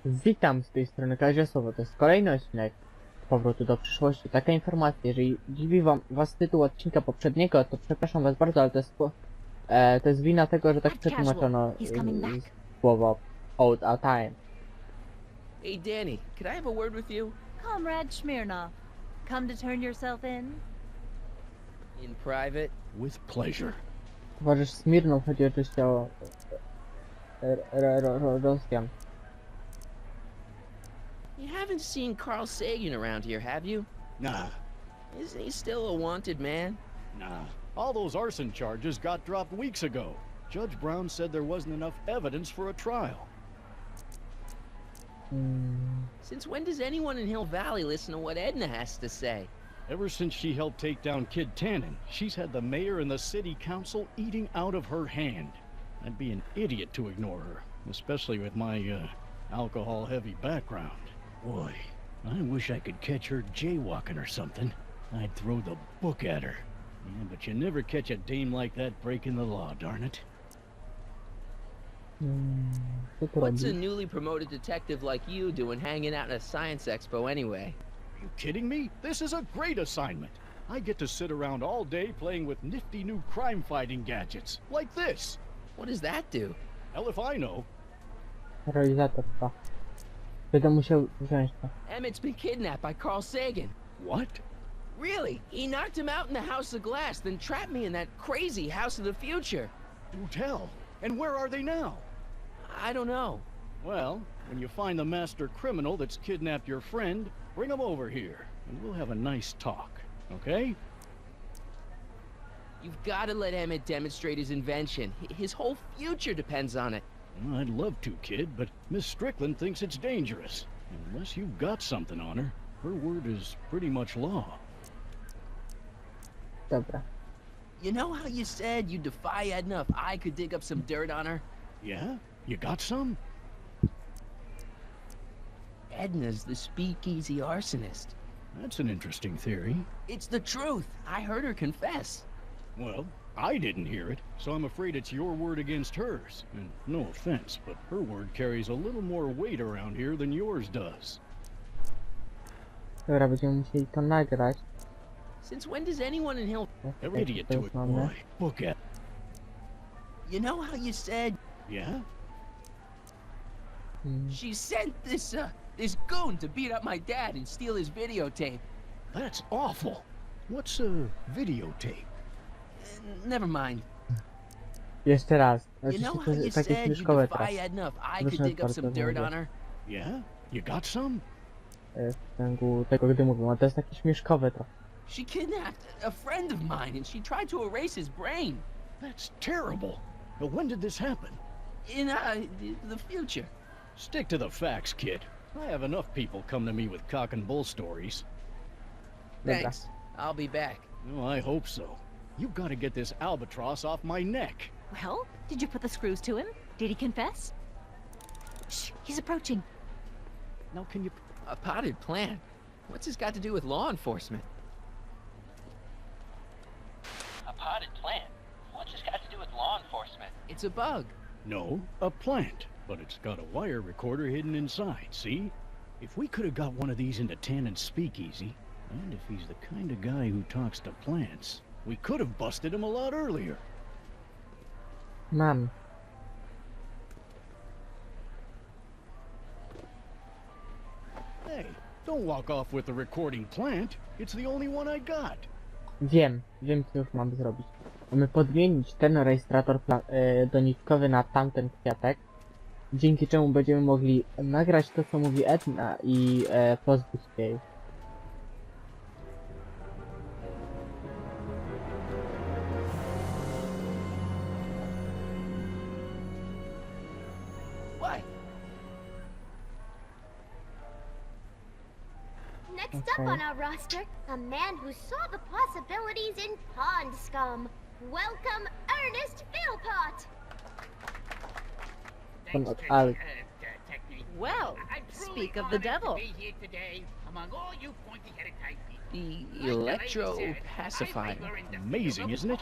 Witam z tej strony Kazioslaw, to jest kolejny odcinek Powrotu do przyszłości. Taka informacja, jeżeli dziwi was tytuł odcinka poprzedniego, to przepraszam was bardzo, ale to jest wina tego, że tak przetłumaczono słowo Old Our Time. Hey Danny, can I have a word with you? Comrade Smirnov, come to turn yourself in? In private? With pleasure. Towarzysz Smirnow, chodzi oczywiście o Rosjan. You haven't seen Carl Sagan around here, have you? Nah, Isn't he still a wanted man? nah. All those arson charges got dropped weeks ago. Judge Brown said there wasn't enough evidence for a trial. Since when does anyone in Hill Valley listen to what Edna has to say? Ever since she helped take down Kid Tannen, she's had the mayor and the city council eating out of her hand. I'd be an idiot to ignore her, especially with my, alcohol-heavy background. Boy, I wish I could catch her jaywalking or something. I'd throw the book at her. Yeah, but you never catch a dame like that breaking the law, darn it. Co tu What's a robi? newly promoted detective like you doing hanging out at a science expo anyway? Are you kidding me? This is a great assignment. I get to sit around all day playing with nifty new crime-fighting gadgets, like this. What does that do? Hell if I know. Realizator to. Będę musiał wziąć to. Emmet's been kidnapped by Carl Sagan. What? Really? He knocked him out in the House of Glass, then trapped me in that crazy House of the Future. Do tell. And where are they now? I don't know. Well, when you find the master criminal that's kidnapped your friend, bring him over here, and we'll have a nice talk, okay? You've got to let Emmet demonstrate his invention. His whole future depends on it. Well, I'd love to, kid, but Miss Strickland thinks it's dangerous. Unless you've got something on her, her word is pretty much law. Dobra. You know how you said you'd defy Edna if I could dig up some dirt on her? Yeah? You got some? Edna's the speakeasy arsonist. That's an interesting theory. It's the truth. I heard her confess. Well, I didn't hear it, so I'm afraid it's your word against hers. And no offense, but her word carries a little more weight around here than yours does. Dobra, będziemy musieli to nagrać. Since when does anyone in Hill... Every idiot to it, boy. Look at... You know how you said Yeah? she sent this goon to beat up my dad and steal his videotape? That's awful. What's a videotape? Never mind. Jeszcze raz. You Znaczy, know to how you jest takie said you'd śmieszkowe teraz. defy Edna if I could Proszę dig up some bardzo, dirt mówię. on her? Yeah? You got some? W ciągu tego, gdy mówią, a to jest takie śmieszkowe trochę. She kidnapped a friend of mine and she tried to erase his brain. That's terrible. But when did this happen? In the future. Stick to the facts, kid. I have enough people come to me with cock and bull stories. Dobra. Thanks. I'll be back. Oh, I hope so. You've got to get this albatross off my neck. Well, did you put the screws to him? Did he confess? Shh, he's approaching. Now can you... A potted plant? What's this got to do with law enforcement? A potted plant? What's this got to do with law enforcement? It's a bug. No, a plant. But it's got a wire recorder hidden inside, see? If we could have got one of these into Tannen's speakeasy, and if he's the kind of guy who talks to plants, we could have busted him a lot earlier. Mam. Hey, don't walk off with the recording plant. It's the only one I got. Wiem, co już mam zrobić. Mamy podmienić ten rejestrator doniczkowy na tamten kwiatek, dzięki czemu będziemy mogli nagrać to, co mówi Edna i pozbyć się jej. What? Next up on our roster, a man who saw the possibilities in pond scum. Welcome, Ernest Philpott! Pan od Al. Well, speak of the devil. The electro pacifier. Amazing, isn't it?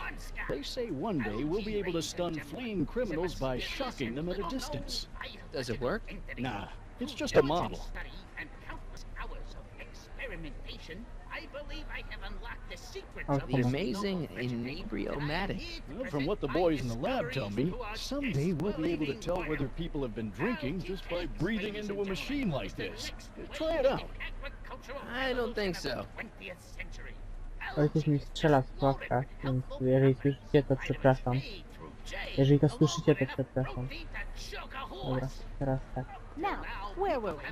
They say one day we'll be able to stun fleeing criminals by shocking them at a distance. Does it work? Nah, It's just a model. Study and countless hours of experimentation, I believe I have unlocked the secrets of Okay. The this amazing noble vegetable. inebriomatic. Well, from what the boys in the lab tell me, someday we'll be able to tell whether people have been drinking just by breathing into a machine like this. Try it out. I don't think so. Ojciec mi strzela w sławkach, więc jeżeli słyszycie, to przepraszam. Jeżeli to słyszycie, to przepraszam. Dobra, teraz tak. Now, where were we?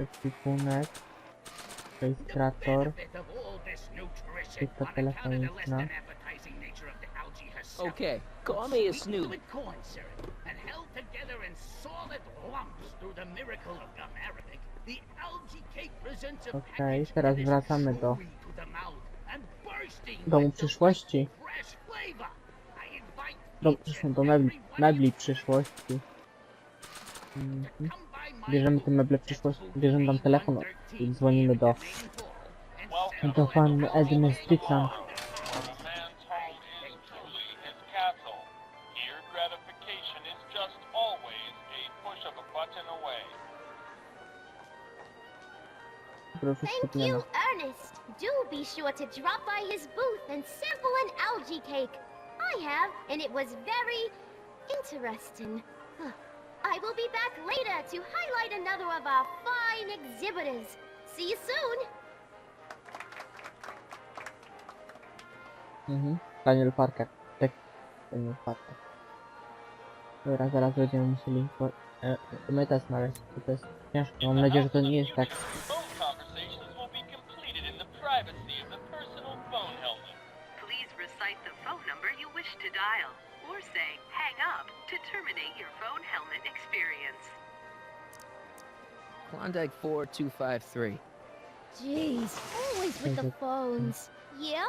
Ekwipunek. Rejestrator. Szybka telefoniczna. Okay, call me a snoop. Okej, teraz wracamy do domu przyszłości. Do mebli przyszłości. Bierzemy te meble przyszłości, bierzemy tam telefon i dzwonimy do panny Edny Strickland. Proszę Thank szczepienia. you, Ernest. Do be sure to drop by his booth and sample an algae cake. I have, and it was very interesting. Huh. I will be back later to highlight another of our fine exhibitors. See you soon. Daniel Parker. Tak, Daniel Parker. Dobra, zaraz będziemy musieli Emmeta znaleźć, to jest ciężko. Mam nadzieję, że to nie jest tak. Please recite the phone number you wish to dial, or say hang up to terminate your phone helmet experience. Klondike 4253. Jeez, always with the phones. Yeah?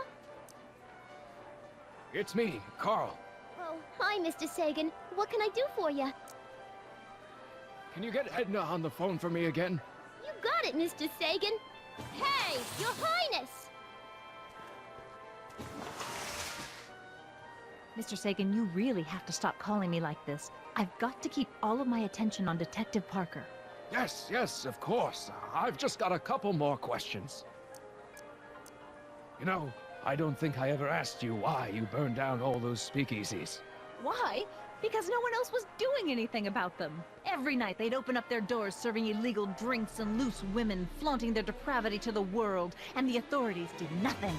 It's me, Carl. Oh, hi, Mr. Sagan. What can I do for you? Can you get Edna on the phone for me again? You got it, Mr. Sagan. Hey, Your Highness! Mr. Sagan, you really have to stop calling me like this. I've got to keep all of my attention on Detective Parker. Yes, of course. I've just got a couple more questions. You know, I don't think I ever asked you why you burned down all those speakeasies. Why? Because no one else was doing anything about them. Every night they'd open up their doors serving illegal drinks and loose women, flaunting their depravity to the world, and the authorities did nothing.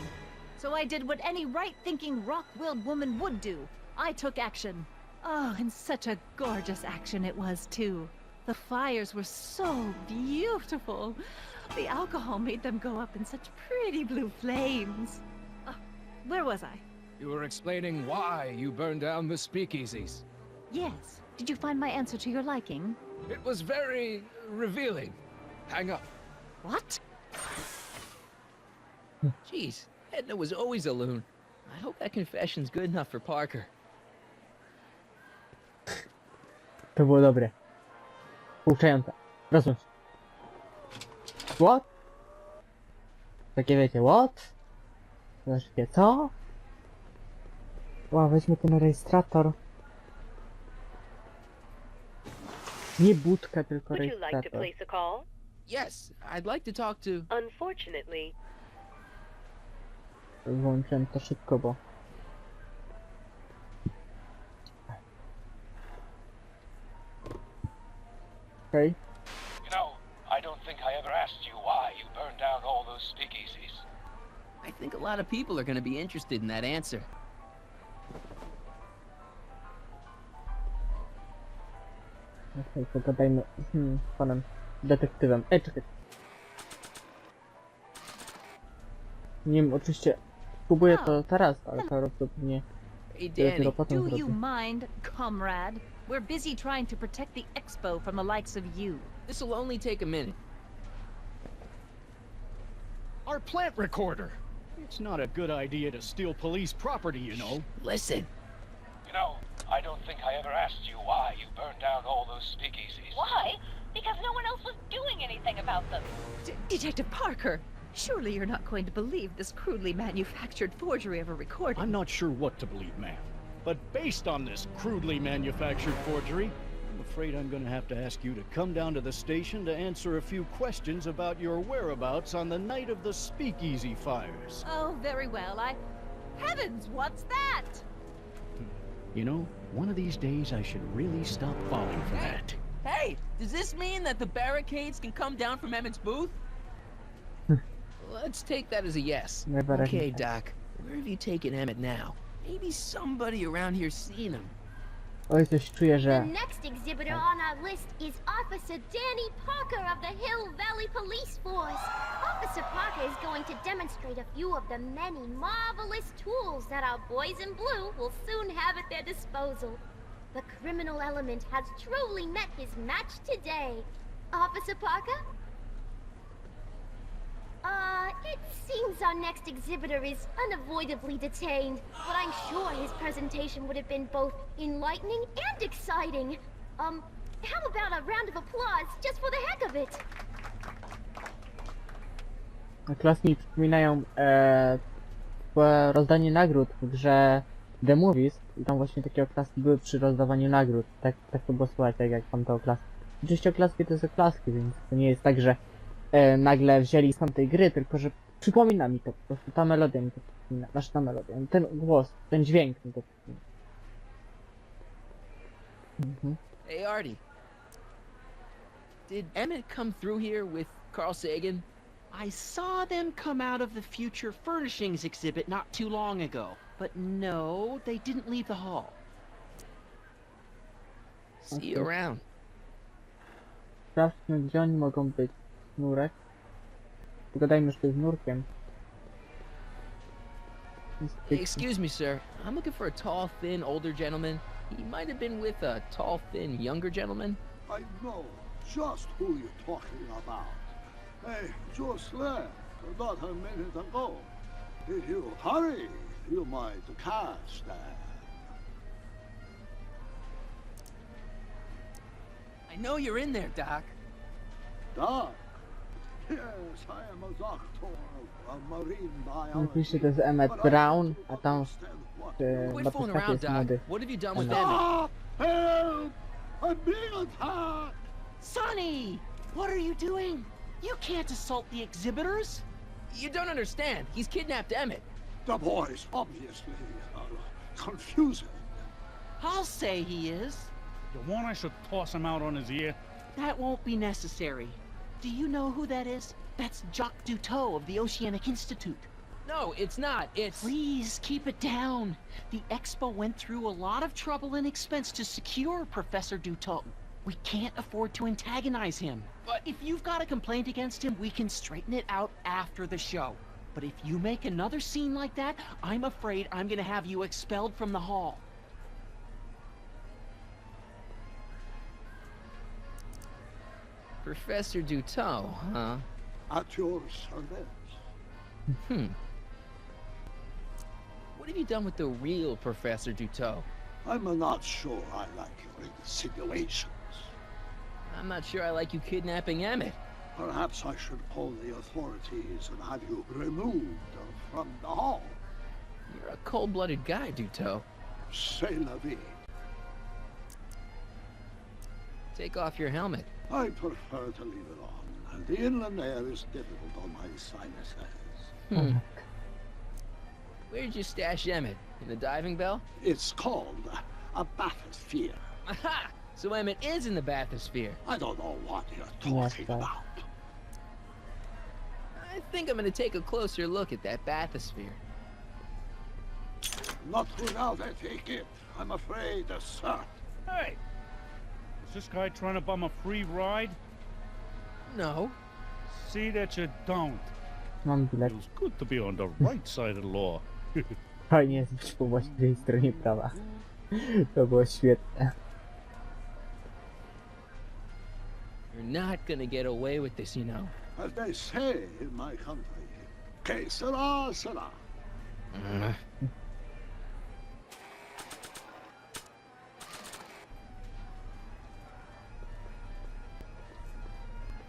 So I did what any right-thinking, rock-willed woman would do. I took action. Oh, and such a gorgeous action it was, too. The fires were so beautiful. The alcohol made them go up in such pretty blue flames. Where was I? You were explaining why you burned down the speakeasies. Yes. Did you find my answer to your liking? It was very revealing. Hang up. What? Jeez, Edna was always a loon. I hope that confession's good enough for Parker. To było dobre. Pouczające. Rozumiesz. What? Takie wiecie, what? Znaczy, co? Ła, weźmy ten rejestrator. Nie budkę, tylko Would you like to rejestrator. place a call? Yes, I'd like to talk to... Unfortunately, Włączyłem to szybko, bo... Okej. You know, I don't think I ever asked you why you burned down all those speakeasies. I think a lot of people are going to be interested in that answer. Okej, pogadajmy z panem detektywem. Ej, czekaj. Nie wiem, oczywiście próbuję to teraz, ale prawdopodobnie Hey, dopiero Danny, potem Do you zrobię. mind, comrade? We're busy trying to protect the expo from the likes of you. this'll only take a minute. Our plant recorder. It's not a good idea to steal police property, you know. Listen. You know, I don't think I ever asked you why you burned down all those speakeasies. why? Because no one else was doing anything about them. Detective Parker, surely you're not going to believe this crudely manufactured forgery of a recording. I'm not sure what to believe, ma'am. But based on this crudely manufactured forgery, I'm afraid I'm gonna have to ask you to come down to the station to answer a few questions about your whereabouts on the night of the Speakeasy fires. Oh, very well. Heavens, what's that? You know, one of these days I should really stop falling for that. Hey, does this mean that the barricades can come down from Emmett's booth? Let's take that as a yes. Never Okay, again. Doc. Where have you taken Emmet now? Maybe somebody around here's seen him. Oj, coś czuję, The że... next exhibitor on our list is Officer Danny Parker of the Hill Valley Police Force. Officer Parker is going to demonstrate a few of the many marvelous tools that our boys in blue will soon have at their disposal. The criminal element has truly met his match today. Officer Parker? It seems our next exhibitor is unavoidably detained, but I'm sure his presentation would have been both enlightening and exciting. How about a round of applause just for the heck of it? Klasy mi przypominają rozdanie nagród w grze The Movies i tam właśnie takie oklaski były przy rozdawaniu nagród. Tak to było słychać, tak jak tam te oklaski. Oczywiście oklaski to jest oklaski, więc to nie jest tak, że nagle wzięli z tamtej gry, tylko że przypomina mi to po prostu, ta melodia mi to przypomina, znaczy ta melodia, ten głos, ten dźwięk mi to przypomina. Hey, Artie. Did Emmet come through here with Carl Sagan? I saw them come out of the Future Furnishings exhibit not too long ago. But no, they didn't leave the hall. See you around. Sprawdźmy, gdzie oni mogą być. Nurek. Pogadajmy jeszcze z Nurkiem. Excuse me, sir. I'm looking for a tall, thin, older gentleman. He might have been with a tall, thin, younger gentleman. I know just who you're talking about. Hey, just left about a minute ago. If you hurry, you might catch them. I know you're in there, Doc. Doc? Yes, I am a doctor of marine biology. Oczywiście to jest Emmet Brown, a tam Quit na fooling postaci around, jest Doc. młody. What have you done with Emmet. Emmet? Stop! Help! I'm being attacked! Sonny! What are you doing? You can't assault the exhibitors! You don't understand. He's kidnapped Emmet. The boy's obviously confusing. I'll say he is. You want I should toss him out on his ear? That won't be necessary. Do you know who that is? That's Jacques Duteau of the Oceanic Institute. No, it's not. It's... Please, keep it down. The Expo went through a lot of trouble and expense to secure Professor Duteau. We can't afford to antagonize him. But if you've got a complaint against him, we can straighten it out after the show. But if you make another scene like that, I'm afraid I'm gonna have you expelled from the hall. Professor Duteau, huh? At your service. What have you done with the real Professor Duteau? I'm not sure I like your insinuations. I'm not sure I like you kidnapping Emmet. Perhaps I should call the authorities and have you removed from the hall. You're a cold-blooded guy, Duteau. C'est la vie. Take off your helmet. I prefer to leave it on. The inland air is difficult on my sinuses. Where'd you stash Emmet? In the diving bell? It's called a bathysphere. Aha! So Emmet is in the bathysphere. I don't know what you're talking about. I think I'm gonna take a closer look at that bathysphere. Not without a ticket, I'm afraid, sir. Hey! Is this guy trying to bum a free ride? No. See that you don't. Mam bilet. Feels good to be on the right side of the law. Fajnie jest po właściwej stronie prawa. To było świetne. You're not gonna get away with this, you know. As they say in my country, que sera, sera.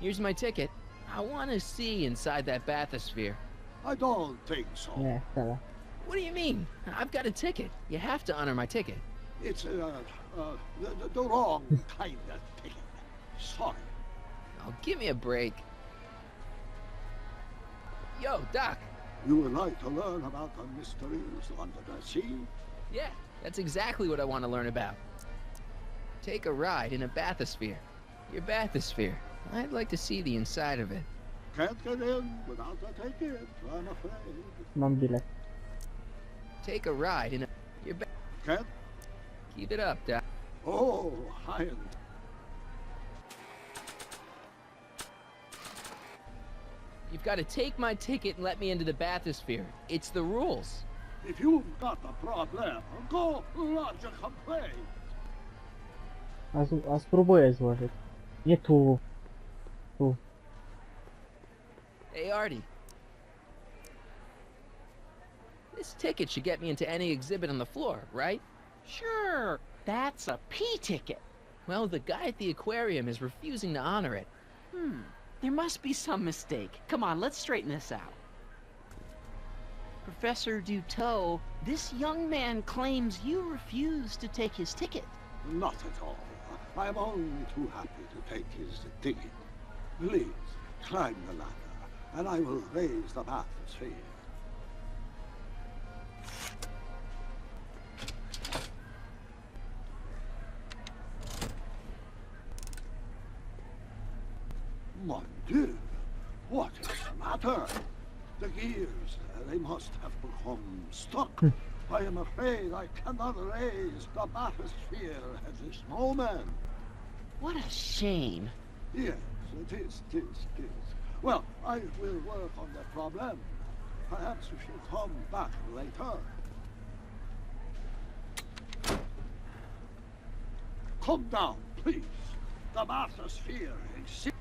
Here's my ticket. I want to see inside that bathysphere. I don't think so. Nie, wcale. What do you mean? I've got a ticket. You have to honor my ticket. It's the wrong kind of ticket. Sorry. Oh, give me a break. Yo, Doc. You would like to learn about the mysteries under the sea? Yeah, that's exactly what I want to learn about. Take a ride in a bathysphere. Your bathysphere. I'd like to see the inside of it. Can't get in without a ticket, I'm afraid. Mam bilet. Take a ride in a... Can't? Keep it up, Doc. Oh, I... You've got to take my ticket and let me into the bathysphere. It's the rules. If you've got a problem, go lodge a complaint. A spróbuję złożyć. Nie tu. Tu. Hey, Artie. This ticket should get me into any exhibit on the floor, right? Sure, that's a P ticket. Well, the guy at the aquarium is refusing to honor it. There must be some mistake. Come on, let's straighten this out. Professor Dutot, this young man claims you refused to take his ticket. Not at all. I'm only too happy to take his ticket. Please, climb the ladder, and I will raise the bathysphere. Mon Dieu, what is the matter? The gears, they must have become stuck. I am afraid I cannot raise the bathysphere at this moment. What a shame. Yes, it is. Well, I will work on the problem. Perhaps we shall come back later. Come down, please. The bathysphere is...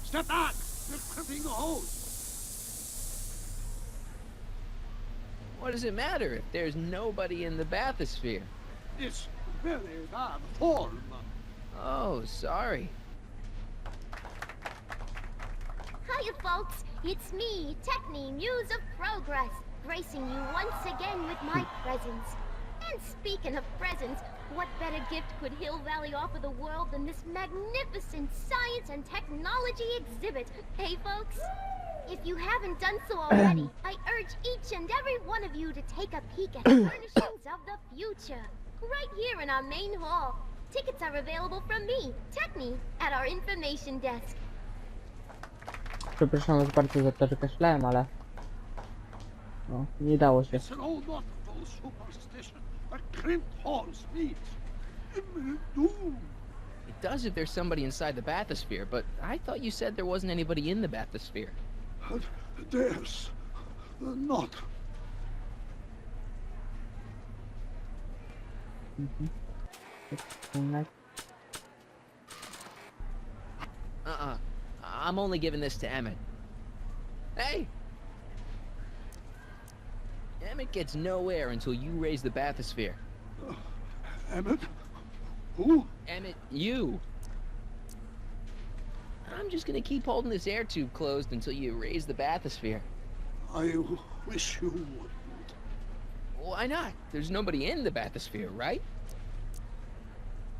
Step back! You're crimping the hose! What does it matter if there's nobody in the bathysphere? It's very bad form. Oh, sorry. Hiya, folks. It's me, Techni, Muse of Progress, gracing you once again with my presence. And speaking of presents, what better gift could Hill Valley offer the world than this magnificent science and technology exhibit? Hey, folks? If you haven't done so already, I urge each and every one of you to take a peek at the furnishings of the future. Right here in our main hall. Tickets are available from me, Techni, at our information desk. Przepraszam was bardzo za to, że kaszlałem, ale... No, nie dało się. It's an old nautical superstition. A crimped horse meets imminent doom. It does if there's somebody inside the bathysphere, but I thought you said there wasn't anybody in the bathysphere. There's not. I'm only giving this to Emmet. Hey! Emmet gets no air until you raise the bathysphere. Emmet? Who? Emmet, you! I'm just gonna keep holding this air tube closed until you raise the bathysphere. I wish you wouldn't. Why not? There's nobody in the bathysphere, right?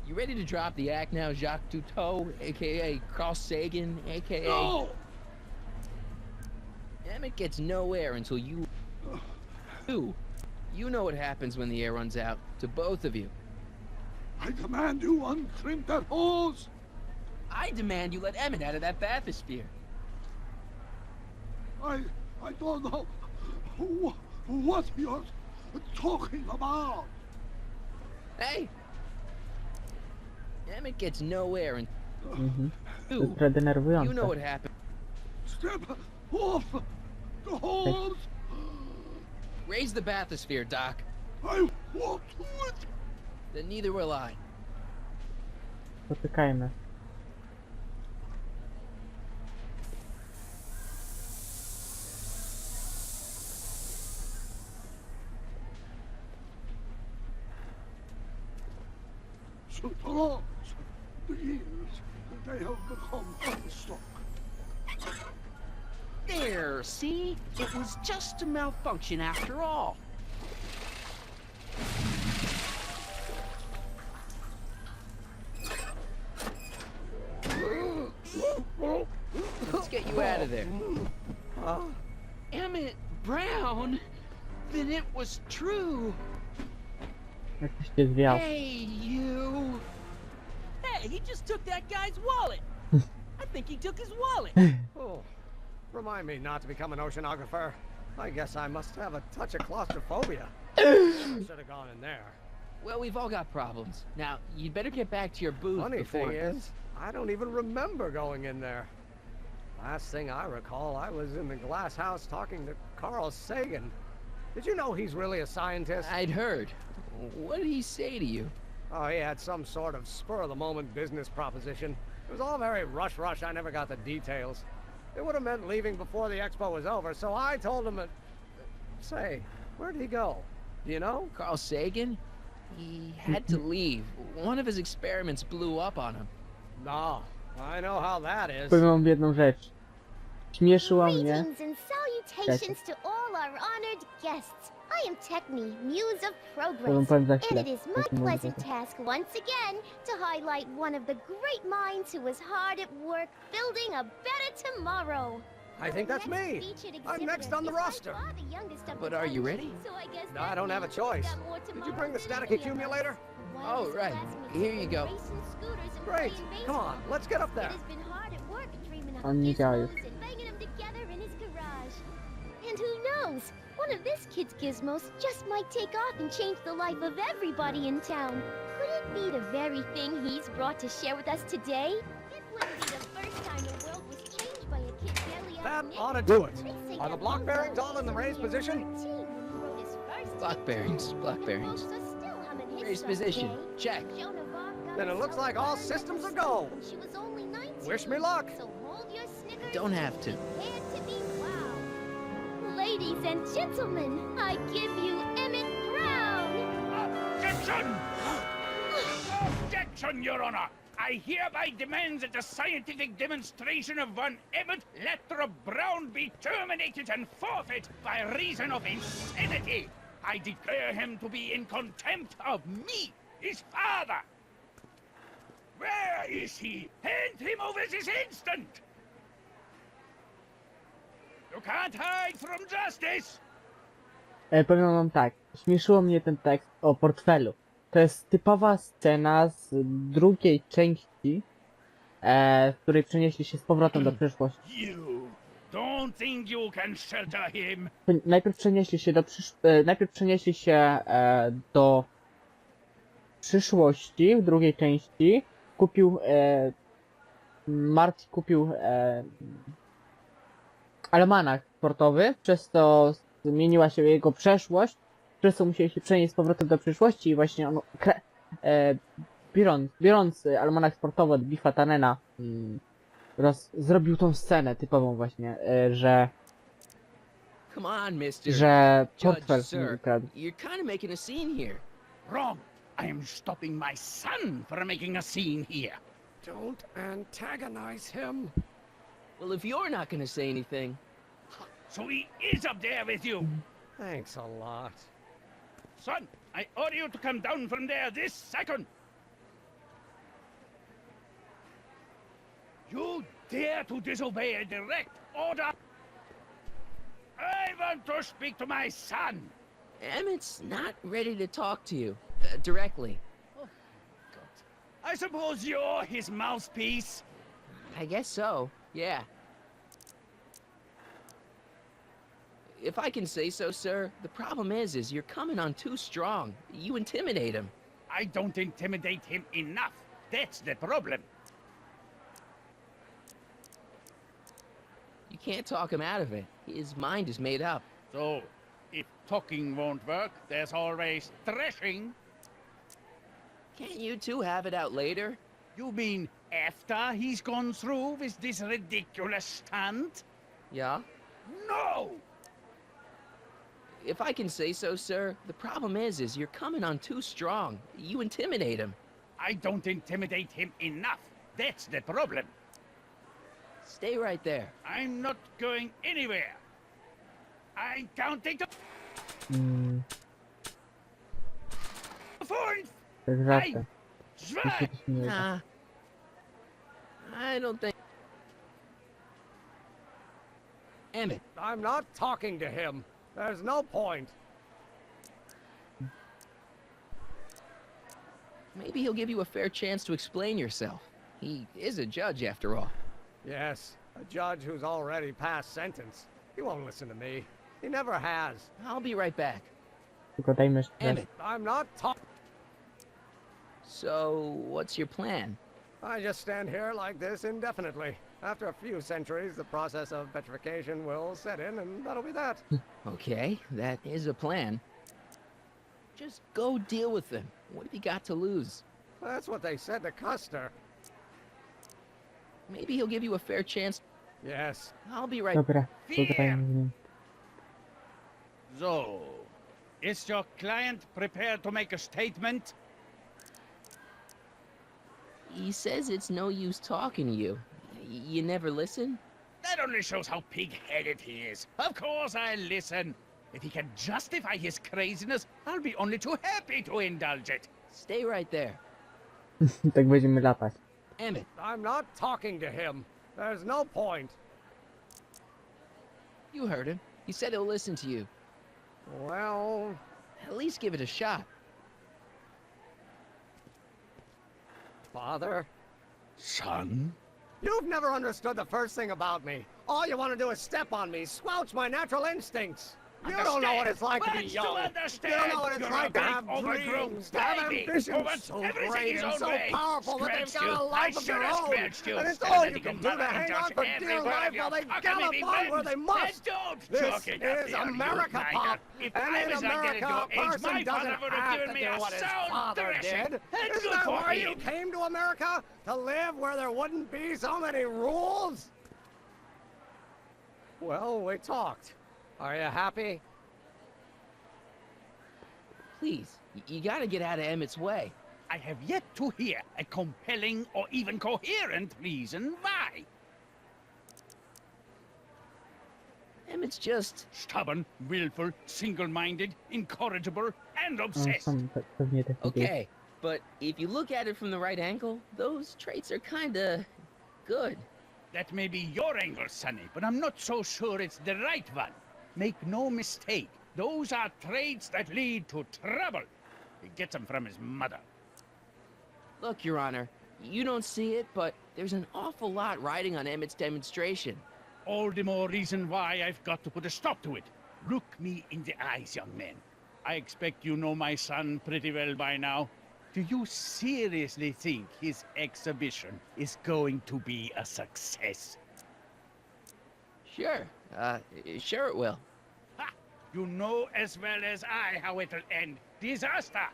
You ready to drop the act now, Jacques Dutot, aka Carl Sagan, aka... No! Emmet gets no air until you... You know what happens when the air runs out, to both of you. I demand you uncrimp that hose! I demand you let Emmet out of that bathysphere. I don't know what you're talking about. Hey! Emmet gets no air and... To jest trochę denerwujące. You know what happened. Step off the hose! Raise the bathysphere, Doc. I won't do it! Then neither will I. Potykajmy. Superlords, the years, they have become unstuck. There, see? It was just a malfunction after all. Let's get you out of there. Emmet Brown? Then it was true. Jakiś się zwiał. Hey, you. Hey, he just took that guy's wallet. I think he took his wallet. Oh, remind me not to become an oceanographer. I guess I must have a touch of claustrophobia. Should have gone in there. Well, we've all got problems. Now, you'd better get back to your booth Funny before... thing is, I don't even remember going in there. Last thing I recall, I was in the glass house talking to Carl Sagan. Did you know he's really a scientist? I'd heard. What did he say to you? Oh, he had some sort of spur-of-the-moment business proposition. It was all very rush. I never got the details. It would have meant leaving before the expo was over, so I told him that... Say, where'd he go? Do you know? Carl Sagan? He had to leave. One of his experiments blew up on him. No, I know how that is. Powiem wam jedną rzecz. Śmieszyła mnie. Greetings and salutations to all our honored guests. I am Techni, Muse of Progress, and it is my pleasant task once again to highlight one of the great minds who was hard at work building a better tomorrow. I think that's me. I'm next on the roster. But are you ready? No, I don't have a choice. Did you bring the static accumulator? Oh, right. Here you go. Great. Come on, let's get up there. On nie działa już. And who knows? One of this kid's gizmos just might take off and change the life of everybody in town. Could it be the very thing he's brought to share with us today? It wouldn't be the first time the world was changed by a kid barely That out ought to do it. Are the block bearings all in the raised position? Block bearings. Raised position. Check. Then it looks like all systems are go. Wish me luck. Don't have to. Ladies and gentlemen, I give you Emmet Brown! Objection! Objection, Your Honor! I hereby demand that the scientific demonstration of one Emmet Letter Brown be terminated and forfeit by reason of insanity! I declare him to be in contempt of me, his father! Where is he? Hand him over this instant! You can't hide from justice! Powiem wam tak, śmieszyło mnie ten tekst o portfelu. To jest typowa scena z drugiej części, w której przenieśli się z powrotem do przyszłości. You don't think you can shelter him? Najpierw przenieśli się do przyszłości w drugiej części. Marty kupił almanach sportowy, przez to zmieniła się jego przeszłość, przez co musieli się przenieść z powrotem do przyszłości i właśnie on, biorąc almanach sportowy od Biffa Tannena, zrobił tą scenę typową właśnie, że Come on, mister. że Judge, portfel sir, ukradł. you're kind of making a scene here. Wrong! I am stopping my son from making a scene here. Don't antagonize him. Well, if you're not gonna say anything... So he is up there with you. Thanks a lot. Son, I order you to come down from there this second. You dare to disobey a direct order? I want to speak to my son. Emmett's not ready to talk to you, directly. Oh, God. I suppose you're his mouthpiece? I guess so, yeah. If I can say so, sir, the problem is you're coming on too strong. You intimidate him. I don't intimidate him enough. That's the problem. You can't talk him out of it. His mind is made up. So, if talking won't work, there's always thrashing. Can't you two have it out later? You mean after he's gone through with this ridiculous stunt? Yeah? No! If I can say so, sir, the problem is you're coming on too strong. You intimidate him. I don't intimidate him enough. That's the problem. Stay right there. I'm not going anywhere. I'm counting to four. Tak żartem. Three. Jeśli to się nie uda. Nah. I don't think... Emmet. I'm not talking to him. There's no point. Maybe he'll give you a fair chance to explain yourself. He is a judge, after all. Yes, a judge who's already passed sentence. He won't listen to me. He never has. I'll be right back. Tylko dajmy stres. Emmet. I'm not talking. So, what's your plan? I just stand here like this indefinitely. After a few centuries, the process of petrification will set in, and that'll be that. Okay, that is a plan. Just go deal with them. What have you got to lose? That's what they said to Custer. Maybe he'll give you a fair chance. Yes. I'll be right Dobra, pogadajmy z nim. So, is your client prepared to make a statement? He says it's no use talking to you. You never listen? That only shows how pig-headed he is. Of course I'll listen. If he can justify his craziness, I'll be only too happy to indulge it. Stay right there. Tak będziemy latać. Emmet. I'm not talking to him. There's no point. You heard him. He said he'll listen to you. Well... At least give it a shot. Father? Son? You've never understood the first thing about me. All you want to do is step on me, squelch my natural instincts. You don't know what it's like to be What's young. to understand? You don't know what it's You're like a to big, have overgrown dreams, to have baby who ambitions wants so everything great his and own so way. powerful that they've Scratched got a you. life I of their should have own. scratched you. And it's Instead all of you letting can your do to mother hang indulge on for every dear one life of your while they cockamamie gallop on where whims. they must. And don't This chalk it up is here, you America, minder. Pop. If And I in was like that at America, your a age, person my doesn't father would have have given to me do a what his sound father thrashing. did. And Isn't good that for why you him. came to America? To live where there wouldn't be so many rules? Well, we talked. Are you happy? Please, you gotta get out of Emmett's way. I have yet to hear a compelling or even coherent reason why. Emmett's just... Stubborn, willful, single-minded, incorrigible, and obsessed. Sam pewnie tak nie Okay, but if you look at it from the right angle, those traits are kinda... good. That may be your angle, Sonny, but I'm not so sure it's the right one. Make no mistake, those are traits that lead to trouble. He gets them from his mother. Look, Your Honor, you don't see it, but there's an awful lot riding on Emmett's demonstration. All the more reason why I've got to put a stop to it. Look me in the eyes, young man. I expect you know my son pretty well by now. Do you seriously think his exhibition is going to be a success? Sure, sure it will. Ha! You know as well as I how it'll end. Disaster!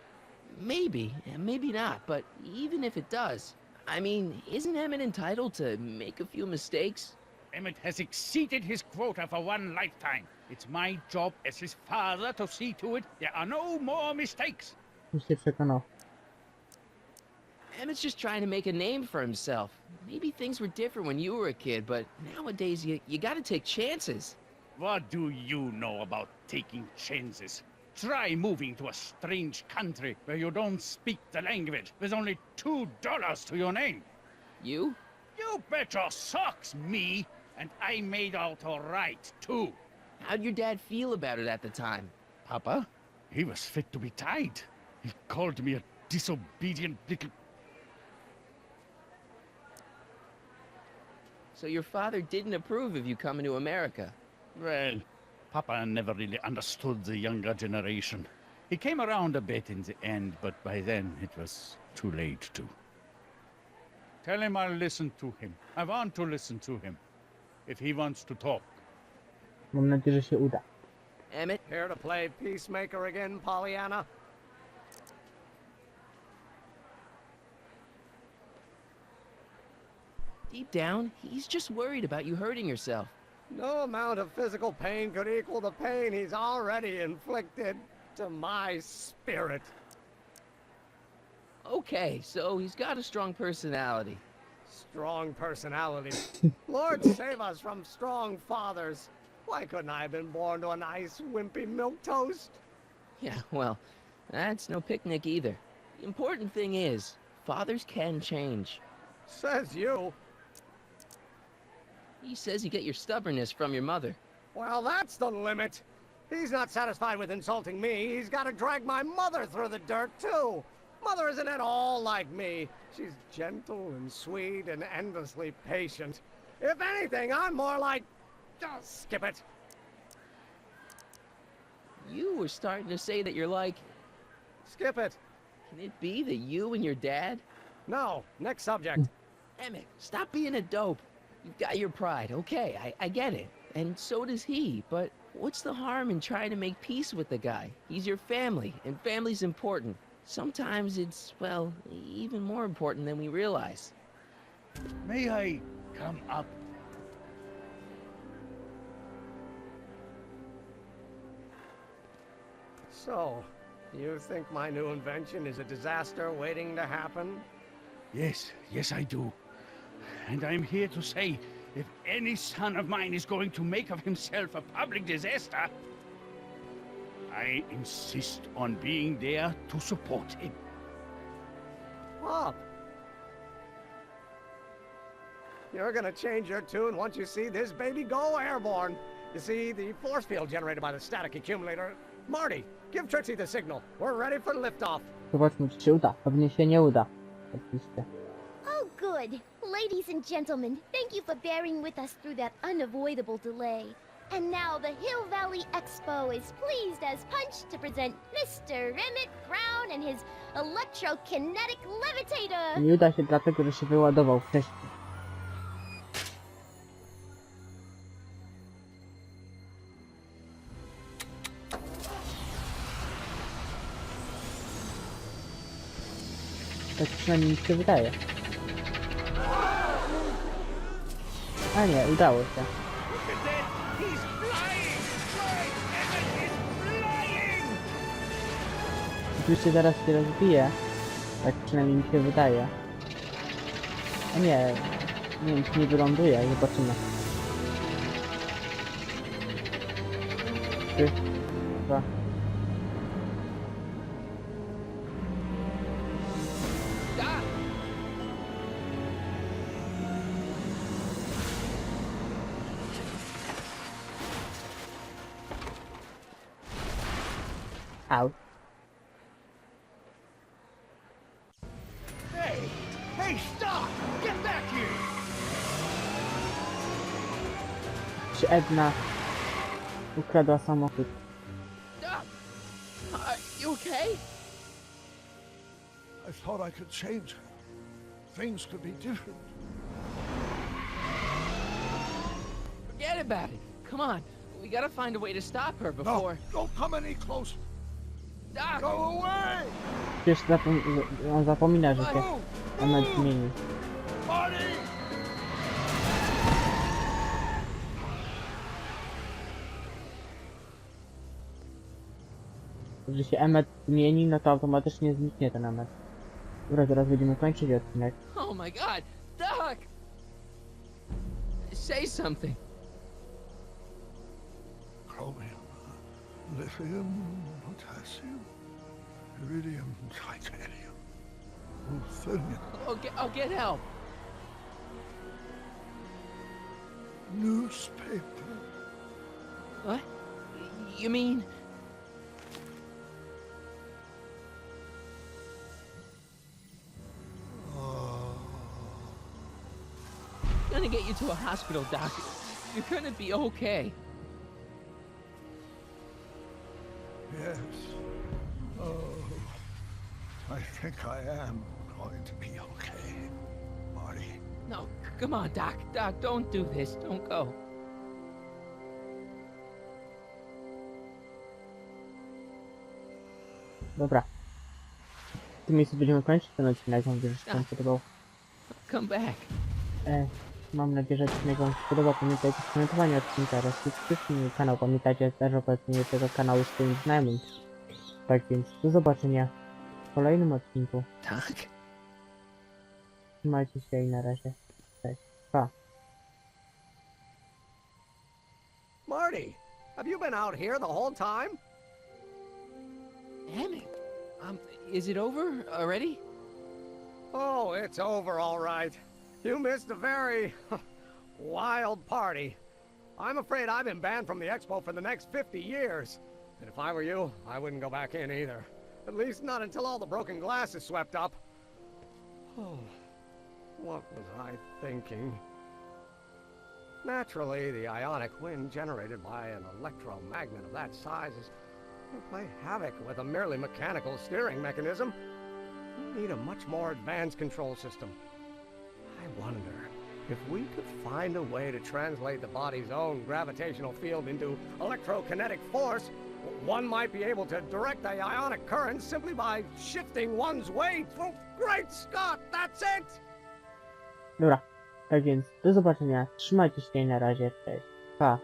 Maybe, maybe not, but even if it does, I mean, isn't Emmet entitled to make a few mistakes? Emmet has exceeded his quota for one lifetime. It's my job as his father to see to it there are no more mistakes. Już się przekonał. Emmett's just trying to make a name for himself. Maybe things were different when you were a kid, but nowadays you gotta take chances. What do you know about taking chances? Try moving to a strange country where you don't speak the language with only $2 to your name. You? You bet your socks, me! And I made out all right, too. How'd your dad feel about it at the time? Papa? He was fit to be tied. He called me a disobedient little... So your father didn't approve of you coming to America? Well, Papa never really understood the younger generation. He came around a bit in the end, but by then it was too late to. Tell him I'll listen to him. I want to listen to him. If he wants to talk. Mam nadzieję, że się uda. Emmet? Here to play peacemaker again, Pollyanna? Deep down, he's just worried about you hurting yourself. No amount of physical pain could equal the pain he's already inflicted to my spirit. Okay, so he's got a strong personality. strong personality. Lord save us from strong fathers. Why couldn't I have been born to a nice, wimpy milquetoast? Yeah, well, that's no picnic either. The important thing is, fathers can change. Says you. He says you get your stubbornness from your mother. Well, that's the limit. He's not satisfied with insulting me. He's got to drag my mother through the dirt, too. Mother isn't at all like me. She's gentle and sweet and endlessly patient. If anything, I'm more like... Just skip it. You were starting to say that you're like... Skip it. Can it be that you and your dad? No, next subject. Emmett, stop being a dope. You've got your pride, okay, I get it. And so does he, but what's the harm in trying to make peace with the guy? He's your family, and family's important. Sometimes it's, well, even more important than we realize. May I come up? So, you think my new invention is a disaster waiting to happen? Yes, I do. And I'm here to say, if any son of mine is going to make of himself a public disaster, I insist on being there to support him. Pop! You're gonna change your tune once you see this baby go airborne. You see, the force field generated by the static accumulator... Marty, give Trixie the signal. We're ready for liftoff. Zobaczmy, czy się uda. Pewnie się nie uda. Oczywiście. Oh, good. Ladies and gentlemen, thank you for bearing with us through that unavoidable delay. And now the Hill Valley Expo is pleased as punch to present Mr. Emmet Brown and his electrokinetic levitator. Nie uda się dlatego, że się wyładował wcześniej. Tak przynajmniej mi się wydaje. A nie, udało się. Oczywiście zaraz się rozbije. Tak przynajmniej mi się wydaje. A nie, nie wiem czy nie wyląduje, zobaczymy. 3, 2. Out. Hey, stop! Get back here! Czy Edna ukradła samochód? Are you okay? I thought I could change her. Things could be different. Forget about it. Come on. We gotta find a way to stop her before... No, don't come any closer. Doc! Go away! Przecież on zapomina, że się Emmet zmieni. Marty! Jeżeli się Emmet zmieni, no to automatycznie zniknie ten Emmet. Dobra, teraz będziemy kończyć odcinek. Oh my god! Doc! Say something. Chromium, lithium, potassium, iridium, titanium, ruthenium, I'll get help. newspaper. What? You mean... I'm gonna get you to a hospital, Doc. You're gonna be okay. Yes. Oh, I think I am going to be okay, Marty. No, come on, Doc. Doc, don't do this. Don't go. Dobra. W tym miejscu będziemy kończyć ten odcinek, mam nadzieję, że się wam podobał. Come back. Mam nadzieję, że odcinek wam się podobał. Pamiętajcie o komentowaniu odcinka oraz subskrypcji na mój kanał. Pamiętajcie też o poleceniu tego kanału swoim znajomym. Tak więc do zobaczenia w kolejnym odcinku. Tak. Trzymajcie się i na razie. Pa. Marty, have you been out here the whole time? Emmet, is it over already? Oh, it's over all right. You missed a very wild party. I'm afraid I've been banned from the expo for the next 50 years. And if I were you, I wouldn't go back in either. At least not until all the broken glass is swept up. Oh, what was I thinking? Naturally, the ionic wind generated by an electromagnet of that size will play havoc with a merely mechanical steering mechanism. We need a much more advanced control system. I wonder if we could find a way to translate the body's own gravitational field into electrokinetic force. One might be able to direct the ionic current simply by shifting one's weight. Oh, great Scott, that's it! Dobra, tak więc do zobaczenia, trzymajcie się na razie, cześć, pa!